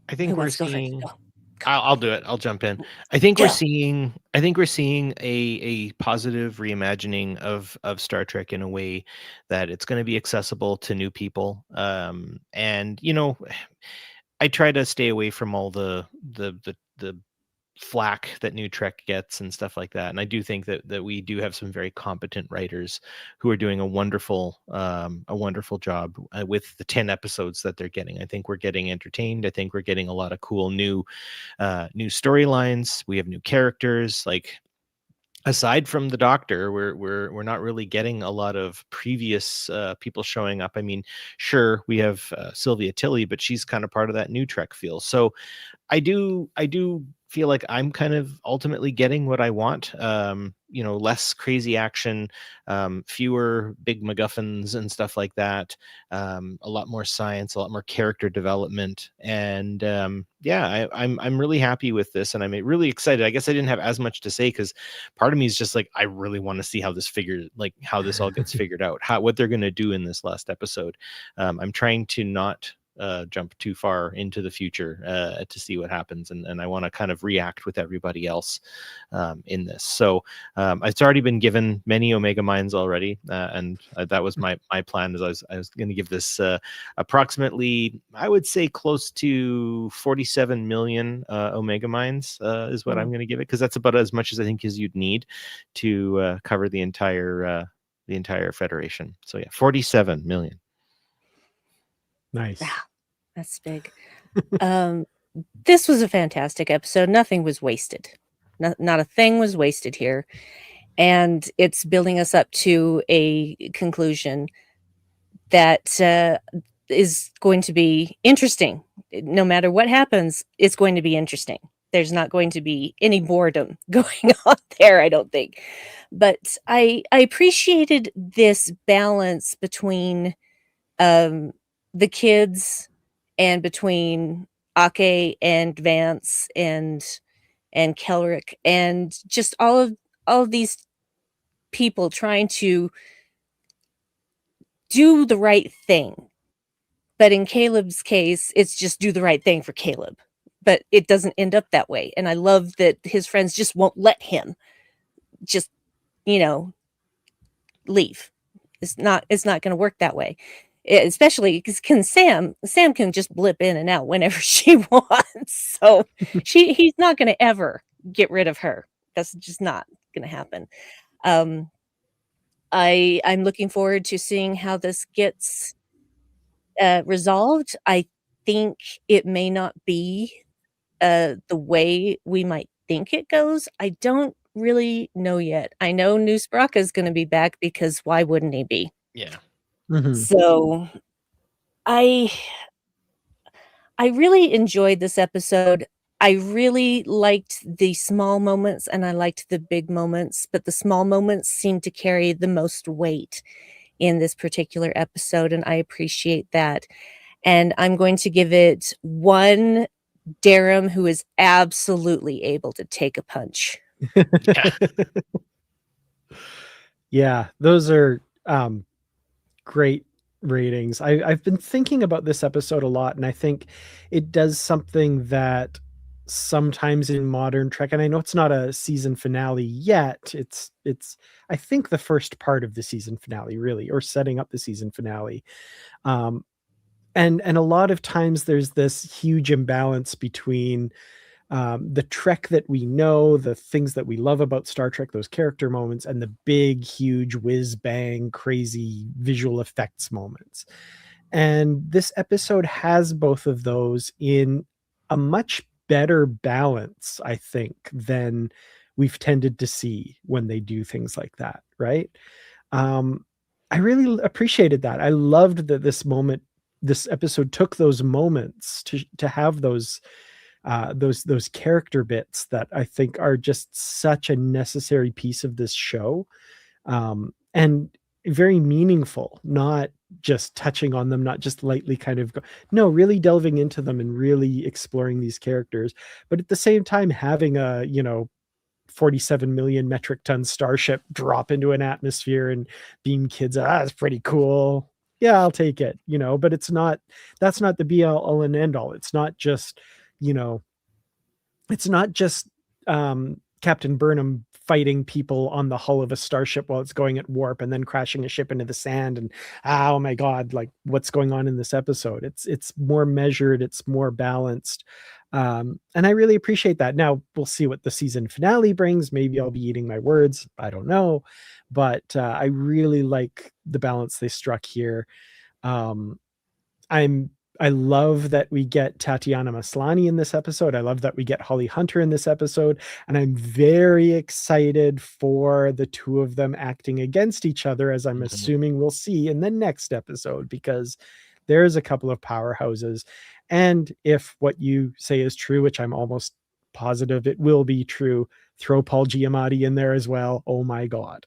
I think we're seeing... I'll do it. I'll jump in. I think we're seeing a positive reimagining of Star Trek in a way that it's going to be accessible to new people. And I try to stay away from all the flack that New Trek gets and stuff like that. And I do think that we do have some very competent writers who are doing a wonderful job with the 10 episodes that they're getting. I think we're getting entertained. I think we're getting a lot of cool new storylines. We have new characters. Like, aside from the Doctor, we're not really getting a lot of previous people showing up. I mean, sure, we have Sylvia Tilly, but she's kind of part of that New Trek feel. So I do feel like I'm kind of ultimately getting what I want. Less crazy action, fewer big MacGuffins and stuff like that. A lot more science, a lot more character development, and I'm really happy with this, and I'm really excited. I guess I didn't have as much to say because part of me is just like, I really want to see how this all gets figured out, what they're going to do in this last episode. I'm trying to not jump too far into the future to see what happens, and I want to kind of react with everybody else in this. So it's already been given many Omega Minds already, and that was my plan. Is I was going to give this approximately, I would say, close to 47 million Omega Minds is what I'm going to give it, because that's about as much as I think as you'd need to cover the entire Federation. So yeah, 47 million. Nice. Yeah, that's big. This was a fantastic episode. Nothing was wasted. Not a thing was wasted here. And it's building us up to a conclusion that is going to be interesting. No matter what happens, it's going to be interesting. There's not going to be any boredom going on there, I don't think. But I appreciated this balance between the kids and between Ake and Vance and Kelrick, and just all of these people trying to do the right thing. But in Caleb's case, it's just do the right thing for Caleb. But it doesn't end up that way. And I love that his friends just won't let him just, leave. It's not going to work that way. Especially because Sam can just blip in and out whenever she wants. So he's not going to ever get rid of her. That's just not going to happen. I'm looking forward to seeing how this gets resolved. I think it may not be the way we might think it goes. I don't really know yet. I know Noose Braca is going to be back, because why wouldn't he be? Yeah. Mm-hmm. So I really enjoyed this episode. I really liked the small moments and I liked the big moments, but the small moments seem to carry the most weight in this particular episode, and I appreciate that. And I'm going to give it one Darum who is absolutely able to take a punch. Yeah, those are great ratings. I've been thinking about this episode a lot, and I think it does something that sometimes in modern Trek, and I know it's not a season finale yet, it's I think the first part of the season finale, really, or setting up the season finale. And a lot of times there's this huge imbalance between the Trek that we know, the things that we love about Star Trek, those character moments, and the big, huge whiz bang, crazy visual effects moments. And this episode has both of those in a much better balance, I think, than we've tended to see when they do things like that, right? I really appreciated that. I loved that this episode took those moments to have those character bits that I think are just such a necessary piece of this show, and very meaningful, not just touching on them, not just lightly really delving into them and really exploring these characters, but at the same time having a 47 million metric ton starship drop into an atmosphere and beam kids. It's pretty cool. Yeah, I'll take it, but that's not the be all and end all. It's not just, Captain Burnham fighting people on the hull of a starship while it's going at warp and then crashing a ship into the sand and oh my God, like what's going on in this episode? It's more measured, it's more balanced. And I really appreciate that. Now we'll see what the season finale brings. Maybe I'll be eating my words. I don't know. But I really like the balance they struck here. I love that we get Tatiana Maslany in this episode. I love that we get Holly Hunter in this episode. And I'm very excited for the two of them acting against each other, as I'm assuming we'll see in the next episode, because there's a couple of powerhouses. And if what you say is true, which I'm almost positive it will be true, throw Paul Giamatti in there as well. Oh my God.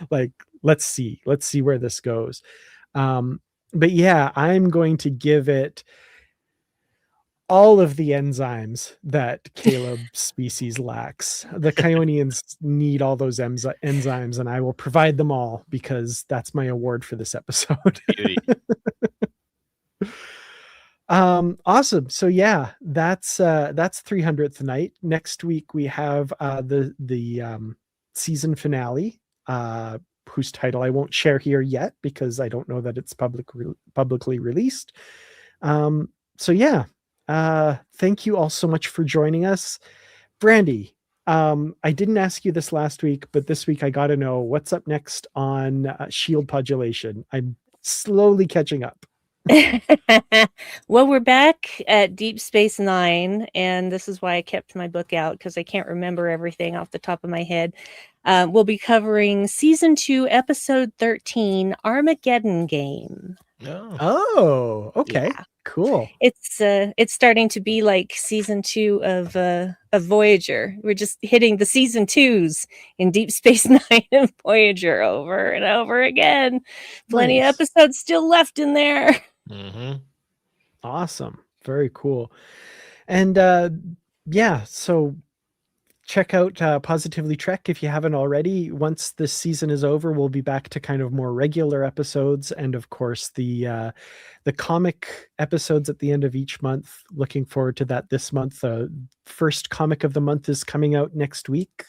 Like, let's see where this goes. But yeah, I'm going to give it all of the enzymes that Caleb's species lacks. The Kionians need all those enzymes, and I will provide them all, because that's my award for this episode. Awesome. So yeah, that's 300th night. Next week we have the season finale, whose title I won't share here yet because I don't know that it's publicly released. So yeah, thank you all so much for joining us. Brandi, I didn't ask you this last week, but this week I got to know what's up next on Shield Podulation. I'm slowly catching up. Well, we're back at Deep Space Nine, and this is why I kept my book out, because I can't remember everything off the top of my head. We'll be covering Season 2, Episode 13, Armageddon Game. Oh, okay. Yeah. Cool. It's starting to be like Season 2 of Voyager. We're just hitting the Season 2s in Deep Space Nine and Voyager over and over again. Plenty of episodes still left in there. Awesome. Very cool. And yeah, so check out Positively Trek if you haven't already. Once this season is over, we'll be back to kind of more regular episodes, and of course the comic episodes at the end of each month. Looking forward to that this month. First comic of the month is coming out next week.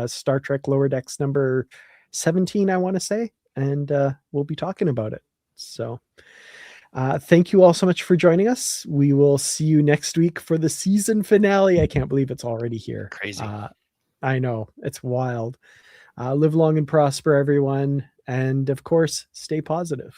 Star Trek Lower Decks number 17, I want to say, and we'll be talking about it. So thank you all so much for joining us. We will see you next week for the season finale. I can't believe it's already here. Crazy. I know, it's wild. Live long and prosper, everyone. And of course, stay positive.